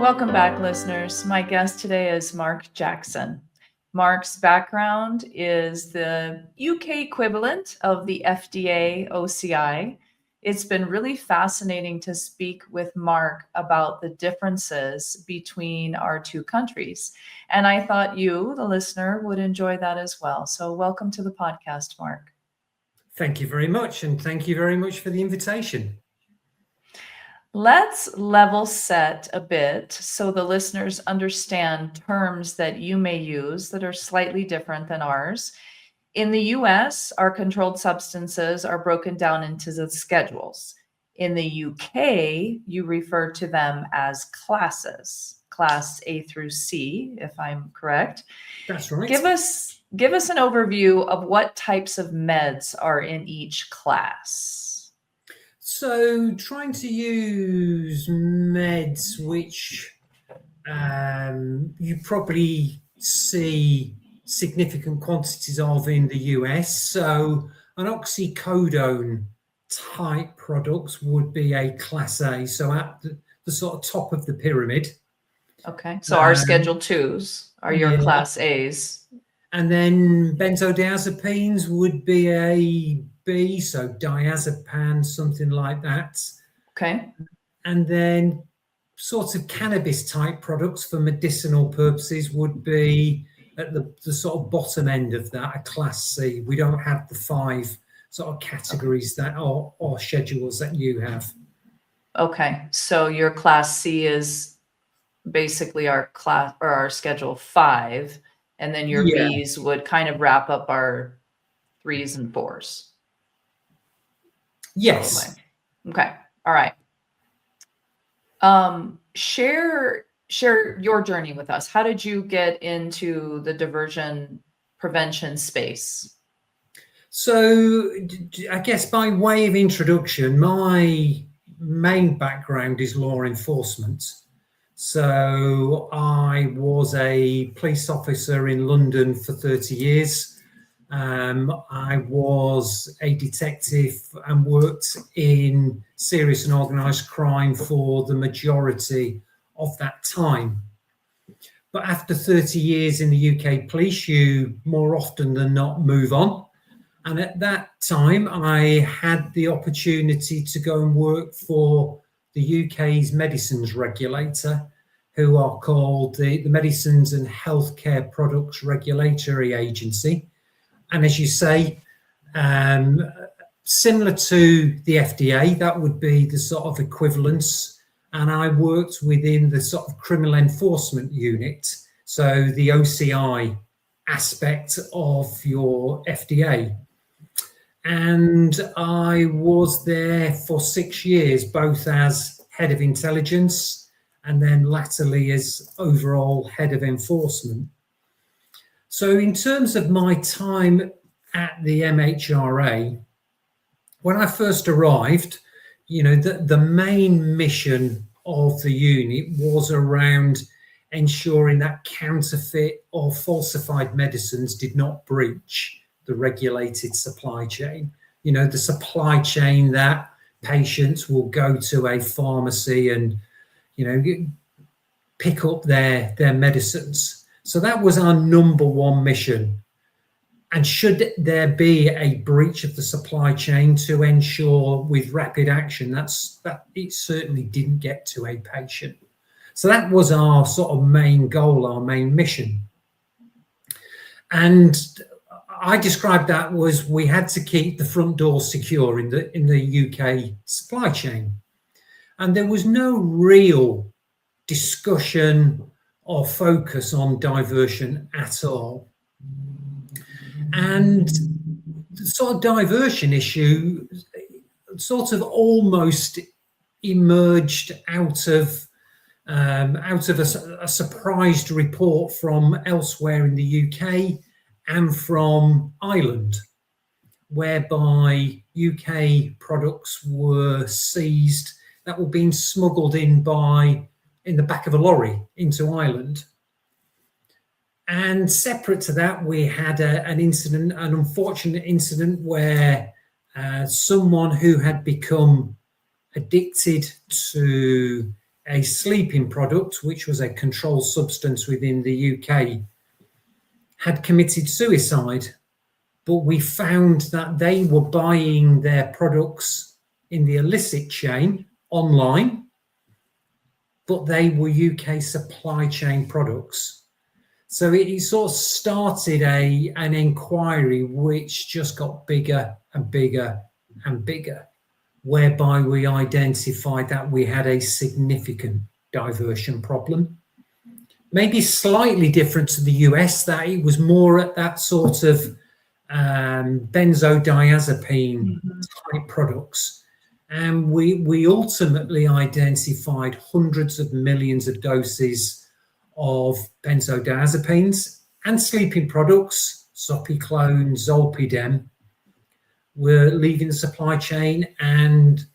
Welcome back, listeners. My guest today is Mark Jackson. Mark's background is the UK equivalent of the FDA OCI. It's been really fascinating to speak with Mark about the differences between our two countries. And I thought you, the listener, would enjoy that as well. So welcome to the podcast, Mark. Thank you very much. And thank you very much for the invitation. Let's level set a bit so the listeners understand terms that you may use that are slightly different than ours. In the US, our controlled substances are broken down into the schedules. In the UK, you refer to them as classes, class A through C, if I'm correct. That's right. Give us an overview of what types of meds are in each class. So trying to use meds which you probably see significant quantities of in the US. So an oxycodone type products would be a class A. So at the sort of top of the pyramid. Okay. So our Schedule 2s are your class A's. And then benzodiazepines would be a B, so diazepam, something like that. Okay. And then sort of cannabis type products for medicinal purposes would be at the sort of bottom end of that, a class C. We don't have the 5 sort of categories that or schedules that you have. Okay. So your class C is basically our class or our Schedule 5. And then your B's would kind of wrap up our 3s and 4s. Yes. Okay. All right. Share your journey with us. How did you get into the diversion prevention space? So I guess by way of introduction, my main background is law enforcement. So I was a police officer in London for 30 years. I was a detective and worked in serious and organised crime for the majority of that time. But after 30 years in the UK police, you more often than not move on. And at that time, I had the opportunity to go and work for the UK's medicines regulator, who are called the Medicines and Healthcare Products Regulatory Agency. And as you say, similar to the FDA, that would be the sort of equivalence. And I worked within the sort of criminal enforcement unit, so the OCI aspect of your FDA. And I was there for 6 years, both as head of intelligence and then latterly as overall head of enforcement. So in terms of my time at the MHRA, when I first arrived, the main mission of the unit was around ensuring that counterfeit or falsified medicines did not breach the regulated supply chain. The supply chain that patients will go to a pharmacy and, pick up their medicines. So that was our number one mission. And should there be a breach of the supply chain, to ensure with rapid action that it certainly didn't get to a patient. So that was our sort of main goal, our main mission. And I described that was we had to keep the front door secure in the UK supply chain. And there was no real discussion or focus on diversion at all. And the sort of diversion issue sort of almost emerged out of a surprised report from elsewhere in the UK and from Ireland, whereby UK products were seized that were being smuggled in the back of a lorry into Ireland. And separate to that, we had an unfortunate incident where someone who had become addicted to a sleeping product, which was a controlled substance within the UK, had committed suicide. But we found that they were buying their products in the illicit chain online, but they were UK supply chain products. So it sort of started an inquiry which just got bigger and bigger and bigger, whereby we identified that we had a significant diversion problem. Maybe slightly different to the US, that it was more at that sort of benzodiazepine type products. And we ultimately identified hundreds of millions of doses of benzodiazepines and sleeping products, Zopiclone, Zolpidem, were leaving the supply chain and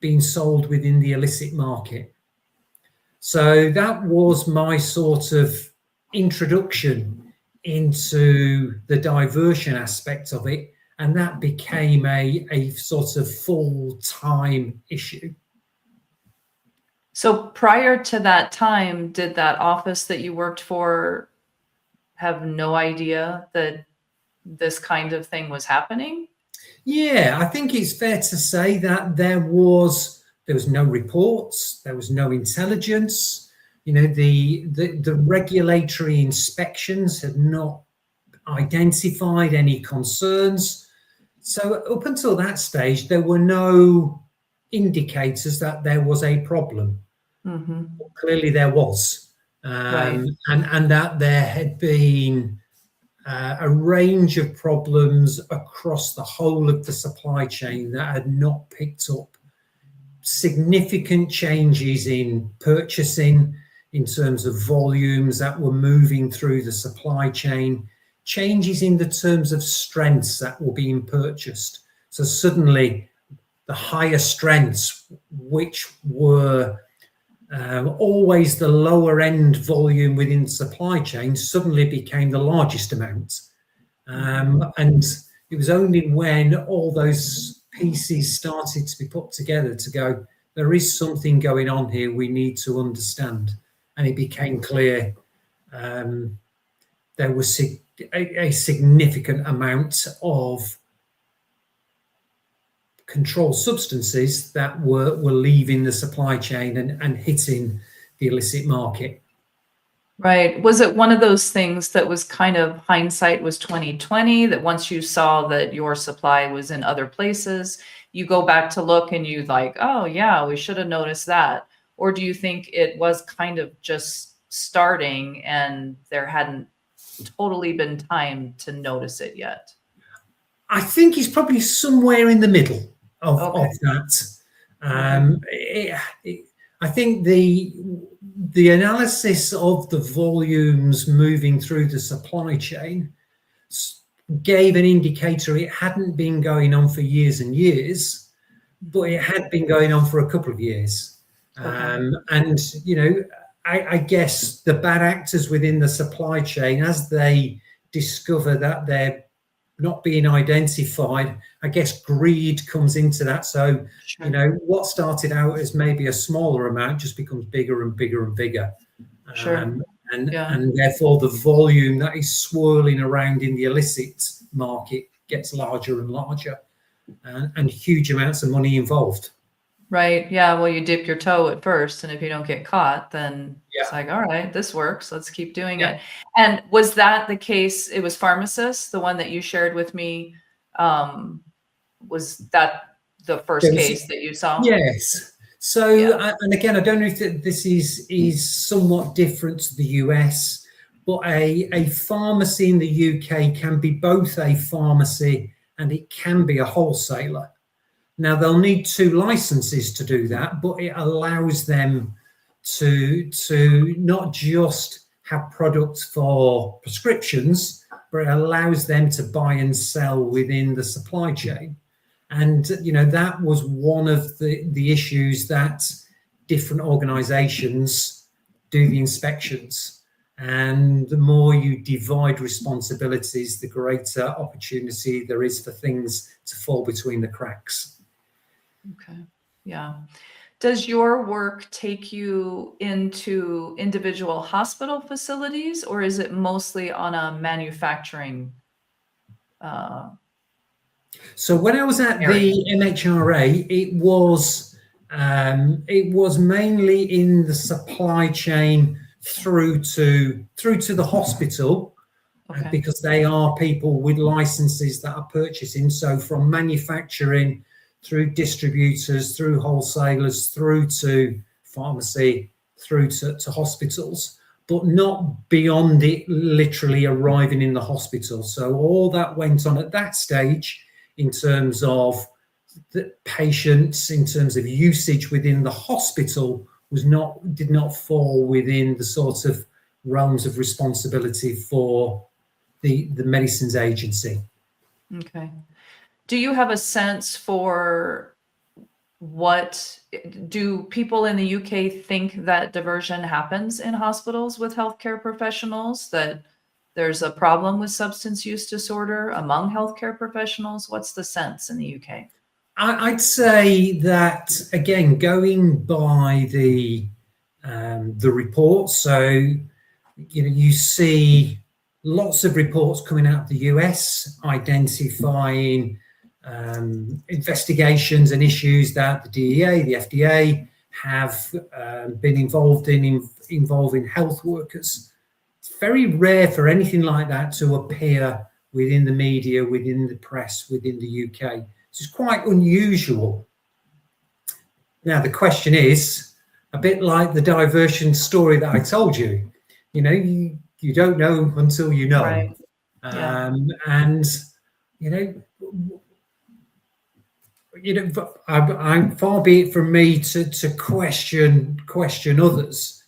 being sold within the illicit market. So that was my sort of introduction into the diversion aspect of it, and that became a sort of full-time issue. So prior to that time, did that office that you worked for have no idea that this kind of thing was happening? Yeah, I think it's fair to say that there was no reports, there was no intelligence. You know, the regulatory inspections had not identified any concerns. So up until that stage, there were no indicators that there was a problem. Clearly there was, Right. and that there had been a range of problems across the whole of the supply chain that had not picked up significant changes in purchasing, in terms of volumes that were moving through the supply chain, changes in the terms of strengths that were being purchased. So suddenly the higher strengths, which were always the lower end volume within the supply chain, suddenly became the largest amount. And it was only when all those pieces started to be put together to go, there is something going on here we need to understand. And it became clear there was a significant amount of controlled substances that were leaving the supply chain and hitting the illicit market. Right. Was it one of those things that was kind of hindsight was 2020, that once you saw that your supply was in other places, you go back to look and you like, oh yeah, we should have noticed that? Or do you think it was kind of just starting and there hadn't totally been time to notice it yet? I think it's probably somewhere in the middle of that. I think the analysis of the volumes moving through the supply chain gave an indicator it hadn't been going on for years and years, but it had been going on for a couple of years. And, you know, I guess the bad actors within the supply chain, as they discover that they're not being identified, I guess greed comes into that. So, you know, what started out as maybe a smaller amount just becomes bigger and bigger and bigger. And therefore the volume that is swirling around in the illicit market gets larger and larger, and huge amounts of money involved. Right. Yeah. Well, you dip your toe at first, and if you don't get caught, then it's like, all right, this works. Let's keep doing it. And was that the case? It was pharmacists, the one that you shared with me. Was that the first case that you saw? Yes. So, and again, I don't know if this is somewhat different to the US, but a pharmacy in the UK can be both a pharmacy and it can be a wholesaler. Now, they'll need 2 licenses to do that, but it allows them to not just have products for prescriptions, but it allows them to buy and sell within the supply chain. And, you know, that was one of the issues that different organizations do the inspections. And the more you divide responsibilities, the greater opportunity there is for things to fall between the cracks. Okay. Yeah. Does your work take you into individual hospital facilities, or is it mostly on a manufacturing So when I was at area? the MHRA, it was mainly in the supply chain through to the hospital, Okay. because they are people with licenses that are purchasing. So from manufacturing through distributors, through wholesalers, through to pharmacy, through to hospitals, but not beyond it literally arriving in the hospital. So all that went on at that stage in terms of the patients, in terms of usage within the hospital, did not fall within the sort of realms of responsibility for the medicines agency. Okay. Do you have a sense for what do people in the UK think that diversion happens in hospitals with healthcare professionals, that there's a problem with substance use disorder among healthcare professionals? What's the sense in the UK? I'd say that, again, going by the reports. So you see lots of reports coming out of the US identifying investigations and issues that the DEA, the FDA have been involved in involving health workers. It's very rare for anything like that to appear within the media, within the press, within the UK. It's quite unusual. Now, the question is, a bit like the diversion story that I told you, you don't know until you know. Right. Yeah. And, I'm far be it from me to question others,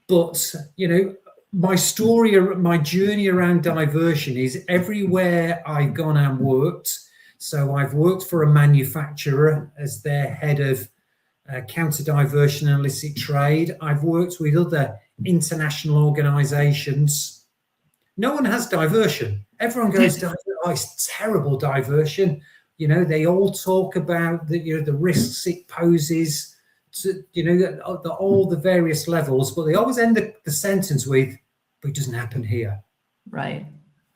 but, my story, my journey around diversion is everywhere I've gone and worked. So I've worked for a manufacturer as their head of counter diversion and illicit trade. I've worked with other international organizations. No one has diversion. Everyone goes, oh, it's terrible diversion. They all talk about the risks it poses to, all the various levels, but they always end the sentence with, but it doesn't happen here. Right.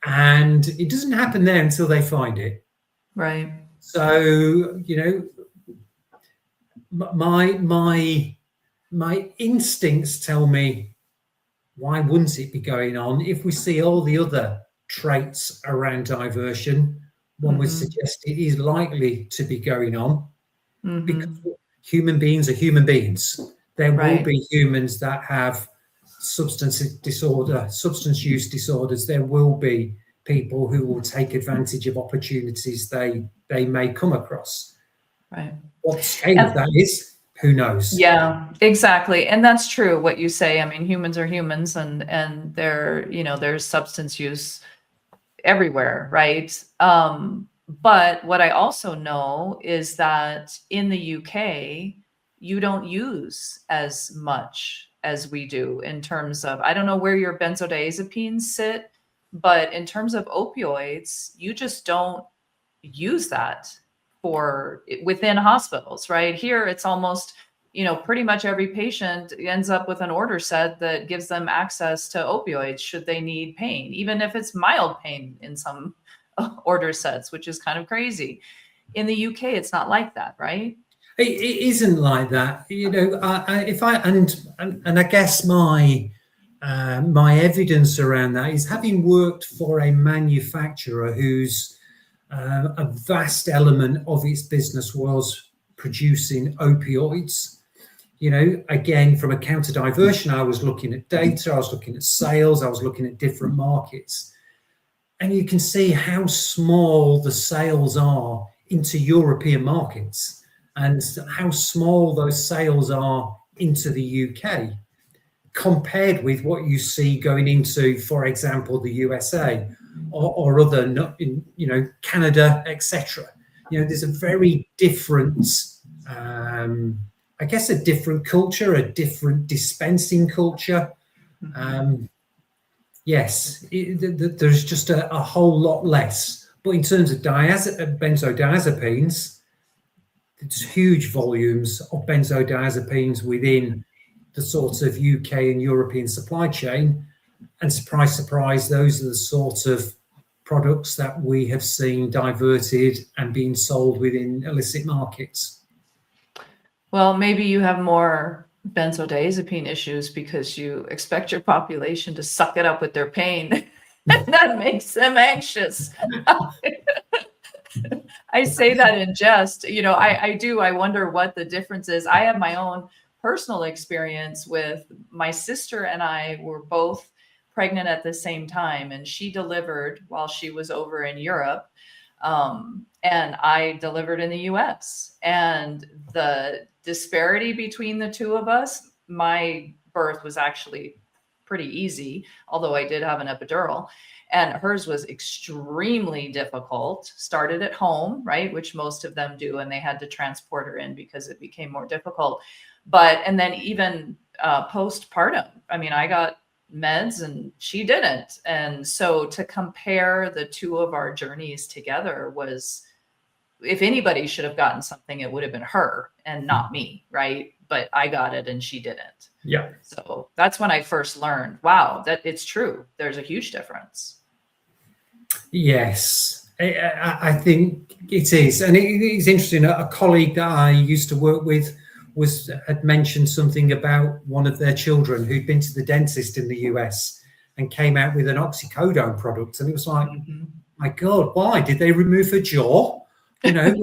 And it doesn't happen there until they find it. Right. So, my instincts tell me, why wouldn't it be going on? If we see all the other traits around diversion, one would suggest it is likely to be going on, because human beings are human beings. There will be humans that have substance use disorders. There will be people who will take advantage of opportunities they may come across. Right. What the scale of that is, who knows? Yeah, exactly. And that's true what you say. I mean, humans are humans, and there's substance use everywhere, right? But what I also know is that in the UK, you don't use as much as we do in terms of, I don't know where your benzodiazepines sit, but in terms of opioids, you just don't use that for within hospitals, right? Here, it's almost, pretty much every patient ends up with an order set that gives them access to opioids should they need pain, even if it's mild pain in some order sets, which is kind of crazy. In the UK, it's not like that, right? It isn't like that. I guess my evidence around that is having worked for a manufacturer whose a vast element of its business was producing opioids. Again, from a counter diversion, I was looking at data, I was looking at sales, I was looking at different markets. And you can see how small the sales are into European markets and how small those sales are into the UK compared with what you see going into, for example, the USA or other, Canada, etc. There's a very different, I guess, a different culture, a different dispensing culture. Yes, there's just a whole lot less. But in terms of benzodiazepines, huge volumes of benzodiazepines within the sort of UK and European supply chain. And surprise, surprise, those are the sort of products that we have seen diverted and being sold within illicit markets. Well, maybe you have more benzodiazepine issues because you expect your population to suck it up with their pain. And that makes them anxious. I say that in jest. I wonder what the difference is. I have my own personal experience with my sister, and I were both pregnant at the same time, and she delivered while she was over in Europe. And I delivered in the US. And the disparity between the two of us, my birth was actually pretty easy, although I did have an epidural. And hers was extremely difficult. Started at home, right? Which most of them do. And they had to transport her in because it became more difficult. And then even postpartum, I mean, I got meds and she didn't. And so to compare the two of our journeys together was, if anybody should have gotten something, it would have been her and not me, right? But I got it and she didn't. Yeah. So that's when I first learned, wow, that it's true. There's a huge difference. Yes, I think it is. And it is interesting. A colleague that I used to work with had mentioned something about one of their children who'd been to the dentist in the US and came out with an oxycodone product. And it was like, my God, why? Did they remove her jaw? Why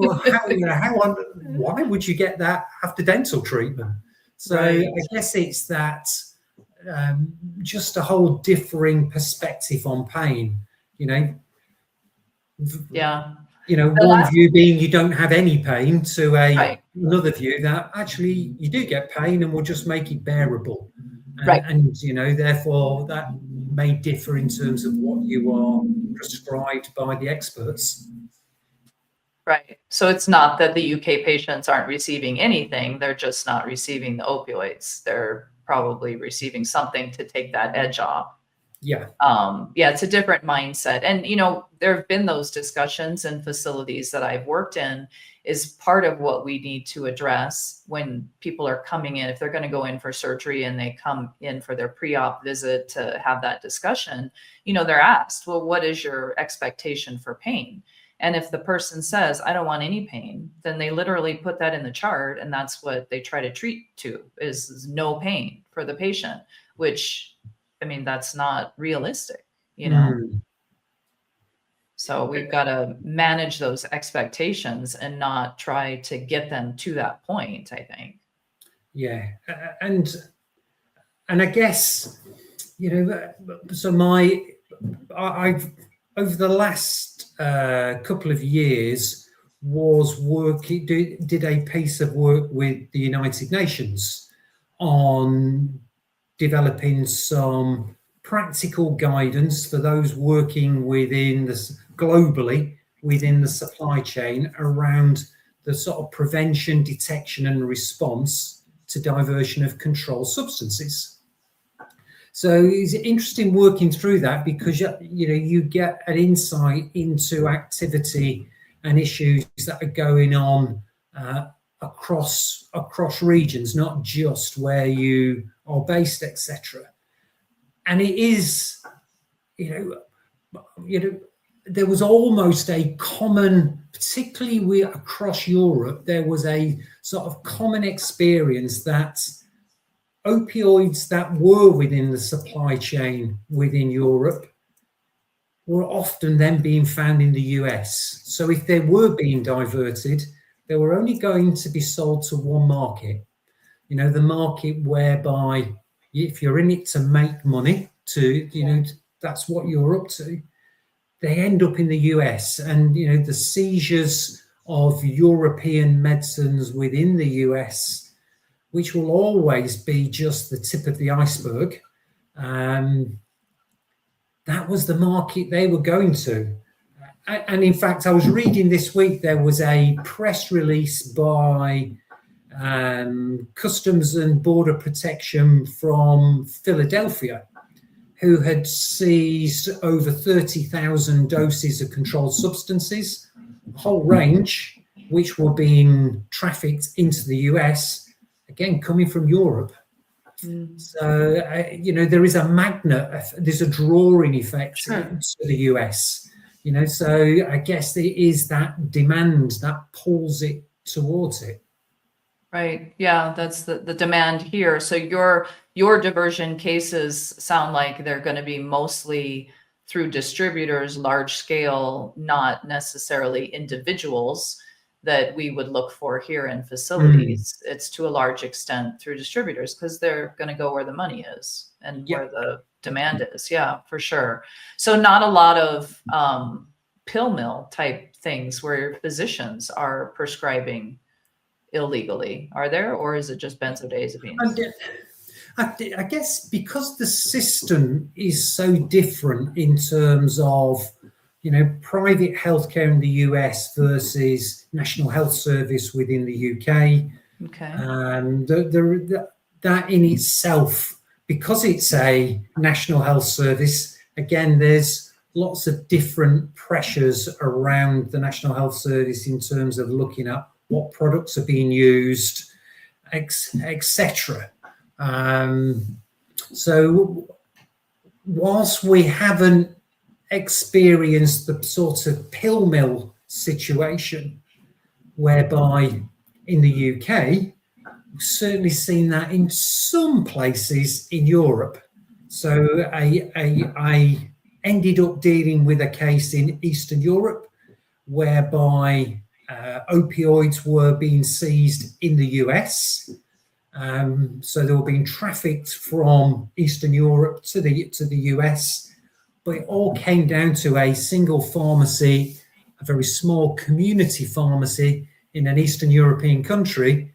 would you get that after dental treatment? So right. I guess it's that just a whole differing perspective on pain, Yeah. One view being you don't have any pain to another view that actually you do get pain and we'll just make it bearable. And therefore that may differ in terms of what you are prescribed by the experts. Right. So it's not that the UK patients aren't receiving anything. They're just not receiving the opioids. They're probably receiving something to take that edge off. Yeah. It's a different mindset. And, there have been those discussions in facilities that I've worked in is part of what we need to address when people are coming in. If they're going to go in for surgery and they come in for their pre-op visit to have that discussion, they're asked, well, what is your expectation for pain? And if the person says, I don't want any pain, then they literally put that in the chart. And that's what they try to treat to is no pain for the patient, which, I mean, that's not realistic, So we've got to manage those expectations and not try to get them to that point, I think. Yeah. And I guess, so I've over the last couple of years did a piece of work with the United Nations on developing some practical guidance for those working globally within the supply chain around the sort of prevention, detection and response to diversion of controlled substances. So it's interesting working through that because you get an insight into activity and issues that are going on across regions, not just where you are based, etc. And it is, there was almost a common, particularly across Europe, there was a sort of common experience that opioids that were within the supply chain within Europe were often then being found in the US. So if they were being diverted, they were only going to be sold to one market, the market whereby if you're in it to make money, that's what you're up to. They end up in the US, and the seizures of European medicines within the US, which will always be just the tip of the iceberg, that was the market they were going to. And in fact, I was reading this week, there was a press release by Customs and Border Protection from Philadelphia, who had seized over 30,000 doses of controlled substances, a whole range. which were being trafficked into the US, again, coming from Europe. So, there is a magnet, there's a drawing effect to the US, so I guess there is that demand that pulls it towards it. Right. Yeah, that's the demand here. So your diversion cases sound like they're going to be mostly through distributors, large scale, not necessarily individuals that we would look for here in facilities. It's to a large extent through distributors because they're going to go where the money is and where the demand is. Yeah, for sure. So not a lot of pill mill type things where physicians are prescribing illegally, are there, or is it just benzodiazepines? I guess because the system is so different in terms of private healthcare in the US versus National Health Service within the UK. Okay. That in itself, because it's a National Health Service, again, there's lots of different pressures around the National Health Service in terms of looking at what products are being used, etc. So whilst we haven't experienced the sort of pill mill situation, whereby in the UK, we've certainly seen that in some places in Europe. So I ended up dealing with a case in Eastern Europe whereby opioids were being seized in the US. So they were being trafficked from Eastern Europe to the US, but it all came down to a single pharmacy, a very small community pharmacy in an Eastern European country,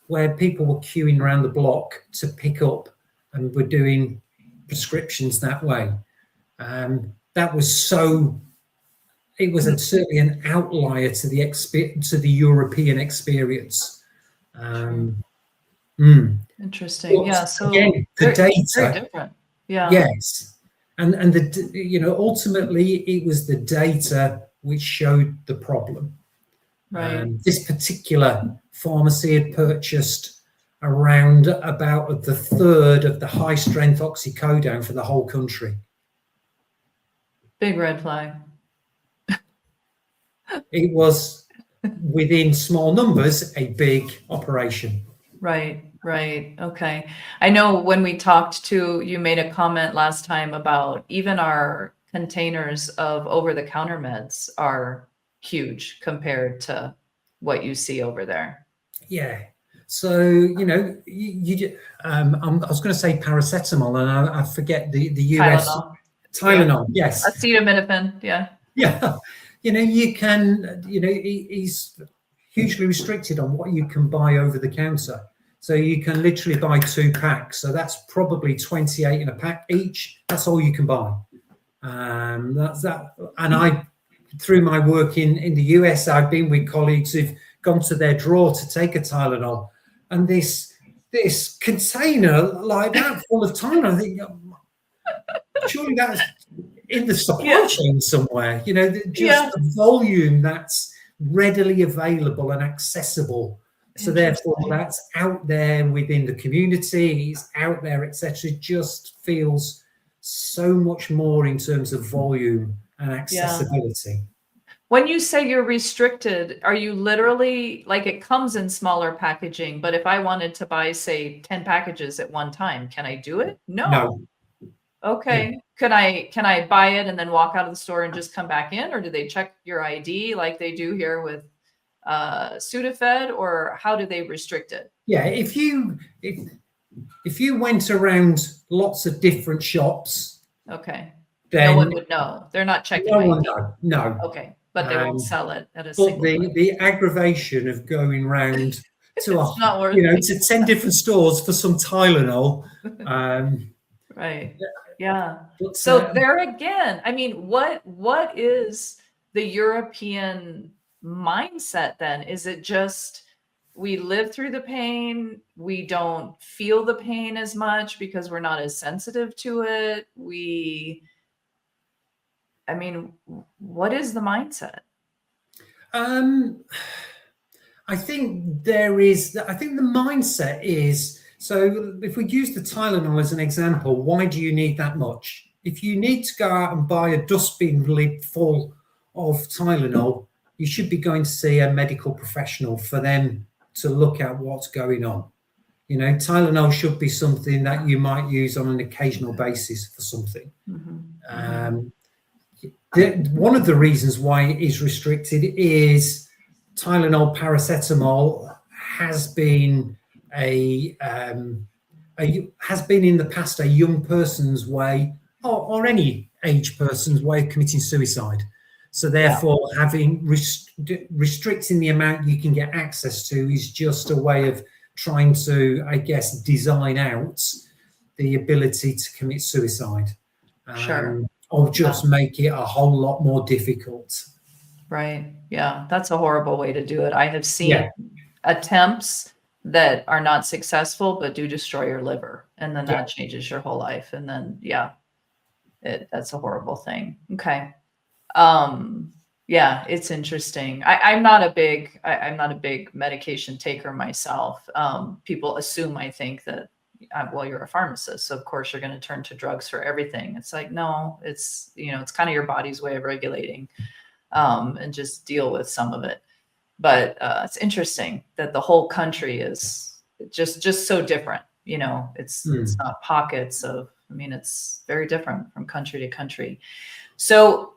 where people were queuing around the block to pick up and were doing prescriptions that way. That was so. It was certainly an outlier to the European experience. Interesting. Yeah. So again, the data, very different. Yeah. Yes, and ultimately it was the data which showed the problem. Right. This particular pharmacy had purchased around about a third of the high strength oxycodone for the whole country. Big red flag. It was within small numbers a big operation. Right. Okay. I know when we talked to you made a comment last time about even our containers of over-the-counter meds are huge compared to what you see over there. Yeah. So, I was going to say paracetamol, and I forget the US. Tylenol, yes. Acetaminophen, yeah. Yeah. You can, it's hugely restricted on what you can buy over the counter. So you can literally buy 2 packs. So that's probably 28 in a pack each. That's all you can buy. That's that. And through my work in the US, I've been with colleagues who've gone to their drawer to take a Tylenol, and this container like that full of Tylenol, I think, surely that's in the supply chain somewhere, the volume that's readily available and accessible. So therefore that's out there within the community, it's out there, etc. It just feels so much more in terms of volume and accessibility. When you say you're restricted, are you literally, like, it comes in smaller packaging, but if I wanted to buy, say, 10 packages at one time, can I do it? No. Okay. Yeah. Can I buy it and then walk out of the store and just come back in, or do they check your ID like they do here with Sudafed, or how do they restrict it? Yeah, if you went around lots of different shops, okay, then no one would know. They're not checking. No one knows. No. Okay, but they won't sell it at a single. But the aggravation of going round to not worth to 10 different stores for some Tylenol. Right. Yeah. So there again, I mean, what is the European mindset then? Is it just we live through the pain, we don't feel the pain as much because we're not as sensitive to it? I mean, what is the mindset? I think the mindset is, so if we use the Tylenol as an example, why do you need that much? If you need to go out and buy a dustbin lid full of Tylenol, you should be going to see a medical professional for them to look at what's going on. Tylenol should be something that you might use on an occasional basis for something. One of the reasons why it is restricted is Tylenol, paracetamol has been has been in the past a young person's way, or any age person's way of committing suicide. So therefore, having restricting the amount you can get access to is just a way of trying to, I guess, design out the ability to commit suicide. Sure. Or just make it a whole lot more difficult. Right. Yeah, that's a horrible way to do it. I have seen attempts that are not successful, but do destroy your liver. And then that changes your whole life. And then, that's a horrible thing. Okay. Yeah, it's interesting. I'm not a big medication taker myself. People assume, I think, that well, you're a pharmacist, so of course you're going to turn to drugs for everything. It's like, no, it's it's kind of your body's way of regulating, and just deal with some of it. But it's interesting that the whole country is just so different. It's not pockets of. I mean, it's very different from country to country. So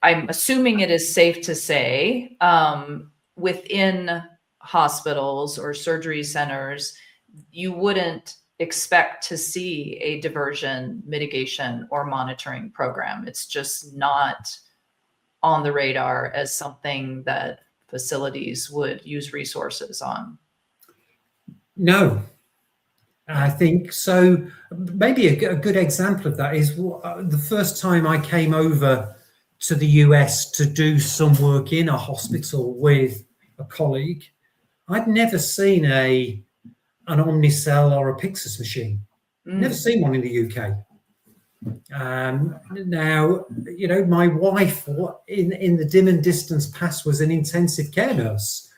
I'm assuming it is safe to say, within hospitals or surgery centers, you wouldn't expect to see a diversion mitigation or monitoring program. It's just not on the radar as something that facilities would use resources on. No, I think so. Maybe a good example of that is the first time I came over to the US to do some work in a hospital with a colleague. I'd never seen an Omnicell or a Pyxis machine. Never seen one in the UK. Now, my wife in the dim and distance past was an intensive care nurse,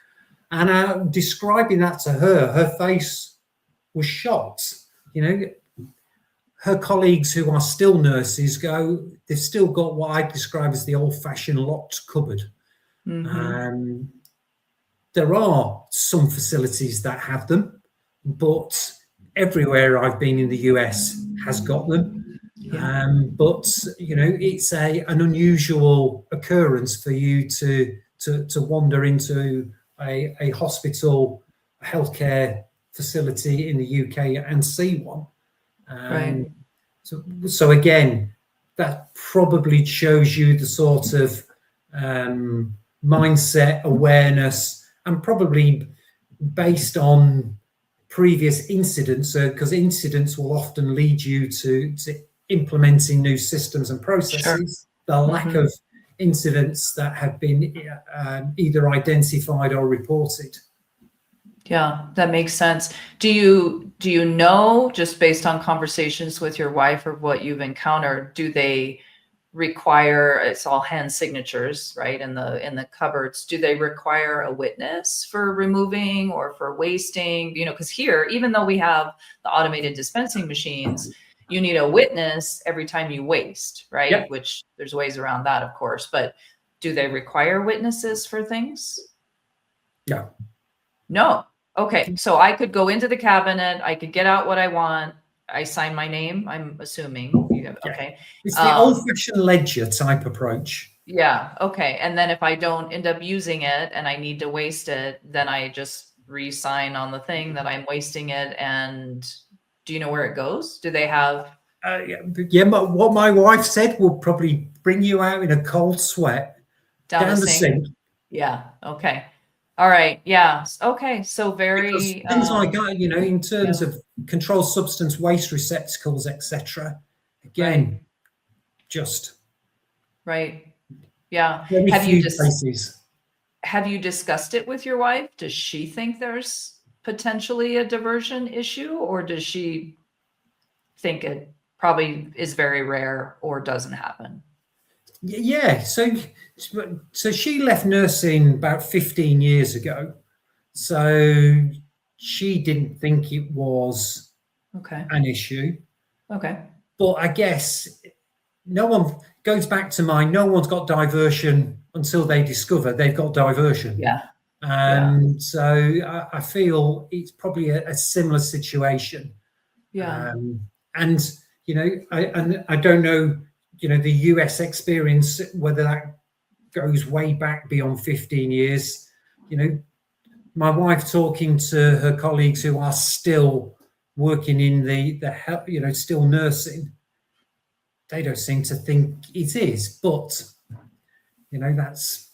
and describing that to her face was shocked. Her colleagues who are still nurses they've still got what I describe as the old-fashioned locked cupboard. There are some facilities that have them, but everywhere I've been in the US has got them. But it's an unusual occurrence for you to wander into a hospital, a healthcare facility in the UK and see one. So again, that probably shows you the sort of mindset, awareness, and probably based on previous incidents, because incidents will often lead you to implementing new systems and processes. The lack of incidents that have been either identified or reported. Yeah, that makes sense. Do you know, just based on conversations with your wife or what you've encountered, do they require, it's all hand signatures, right, in the cupboards, do they require a witness for removing or for wasting? Because here, even though we have the automated dispensing machines, you need a witness every time you waste, right? Yep. Which there's ways around that, of course, but do they require witnesses for things? No. Okay. So I could go into the cabinet, I could get out what I want, I sign my name, I'm assuming. Okay. It's the old-fashioned ledger type approach. Yeah. Okay. And then if I don't end up using it and I need to waste it, then I just re-sign on the thing that I'm wasting it. And do you know where it goes? Do they have? But what my wife said will probably bring you out in a cold sweat down the sink. Yeah. Okay. All right. Yeah. Okay. So very things like that, in terms of controlled substance waste receptacles, etc. Again, just right. Yeah. Have you discussed it with your wife? Does she think there's potentially a diversion issue, or does she think it probably is very rare or doesn't happen? Yeah. So she left nursing about 15 years ago. So she didn't think it was Okay. an issue. Okay. But I guess no one goes back to no one's got diversion until they discover they've got diversion. Yeah. So I feel it's probably a similar situation. Yeah. And, I don't know, the US experience, whether that goes way back beyond 15 years. My wife talking to her colleagues who are still working in the help, still nursing, they don't seem to think it is, but that's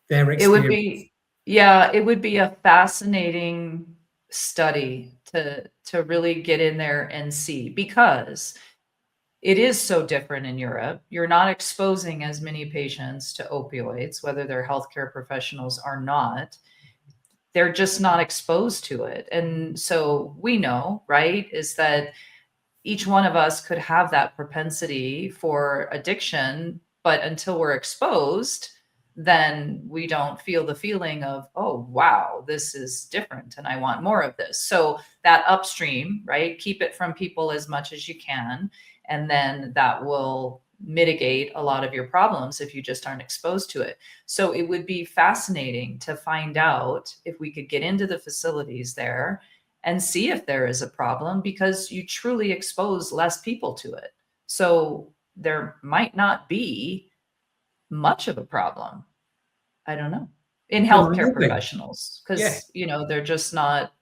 their experience. It would be a fascinating study to really get in there and see, because it is so different in Europe. You're not exposing as many patients to opioids, whether they're healthcare professionals or not. They're just not exposed to it. And so we know, right, is that each one of us could have that propensity for addiction, but until we're exposed, then we don't feel the feeling of, oh, wow, this is different and I want more of this. So that upstream, right? Keep it from people as much as you can. And then that will mitigate a lot of your problems if you just aren't exposed to it. So it would be fascinating to find out if we could get into the facilities there and see if there is a problem, because you truly expose less people to it. So there might not be much of a problem. I don't know. In Well, healthcare professionals, yeah. because, they're just not,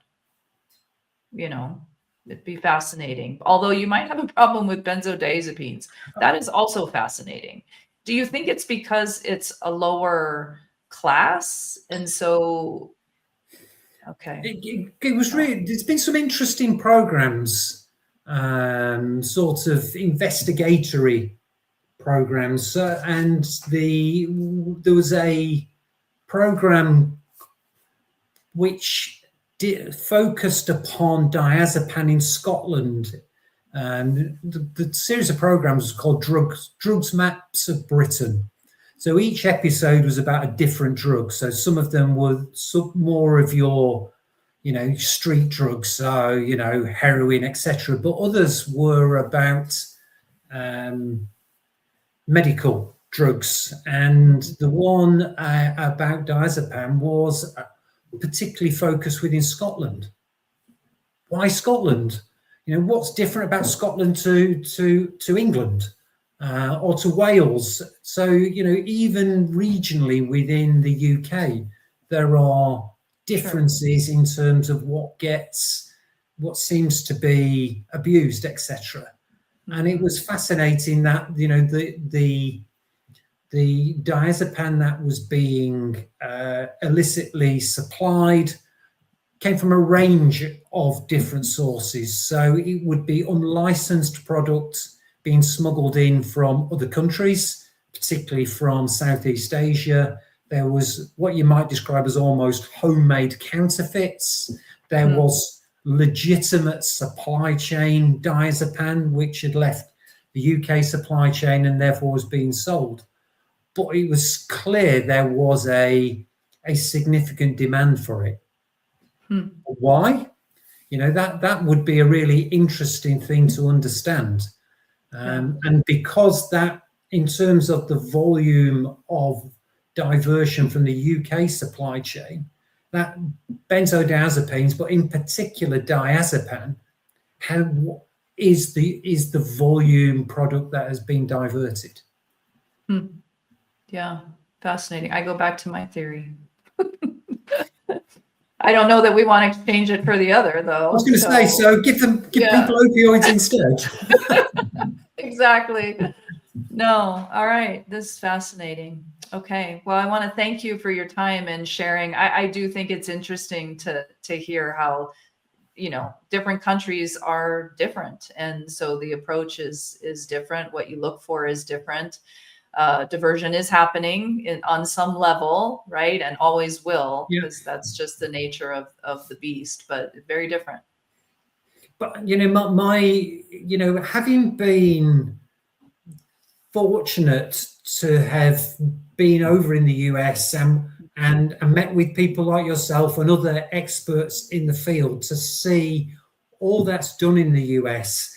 it'd be fascinating. Although you might have a problem with benzodiazepines. That is also fascinating. Do you think it's because it's a lower class? And so, okay. It was really, there's been some interesting programs, sort of investigatory programs, and there was a program which focused upon diazepam in Scotland. The series of programs was called Drugs Maps of Britain. So each episode was about a different drug. So some of them were more of your, street drugs, so, heroin, etc. But others were about medical drugs. And the one about diazepam was particularly focused within Scotland. Why Scotland? What's different about Scotland to England or to Wales? So, even regionally within the UK, there are differences in terms of what seems to be abused, etc. And it was fascinating that, the diazepam that was being illicitly supplied came from a range of different sources. So it would be unlicensed products being smuggled in from other countries, particularly from Southeast Asia. There was what you might describe as almost homemade counterfeits. There was legitimate supply chain diazepam, which had left the UK supply chain and therefore was being sold. But it was clear there was a significant demand for it. Why? That would be a really interesting thing to understand. And because that, in terms of the volume of diversion from the UK supply chain, that benzodiazepines, but in particular diazepam, is the volume product that has been diverted. Yeah, fascinating. I go back to my theory. I don't know that we want to exchange it for the other, though. I was going to say, so give people opioids instead. Exactly. No. All right. This is fascinating. Okay. Well, I want to thank you for your time and sharing. I do think it's interesting to hear how, different countries are different. And so the approach is different. What you look for is different. Diversion is happening on some level, right? And always will, because that's just the nature of the beast, but very different. But, having been fortunate to have been over in the US and and met with people like yourself and other experts in the field to see all that's done in the US,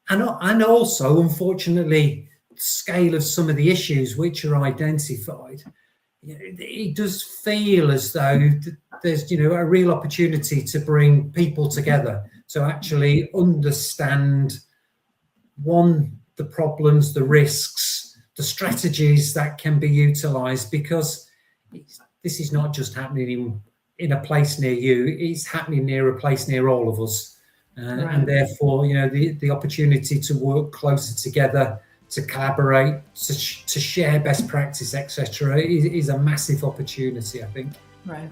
and also, unfortunately, the scale of some of the issues which are identified. It does feel as though there's, a real opportunity to bring people together to actually understand, one, the problems, the risks, the strategies that can be utilized, because this is not just happening in a place near you, it's happening near a place near all of us. Right. And therefore, the opportunity to work closer together, to collaborate, to share best practice, etc., is a massive opportunity, I think. Right.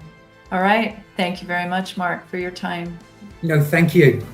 All right. Thank you very much, Mark, for your time. No, thank you.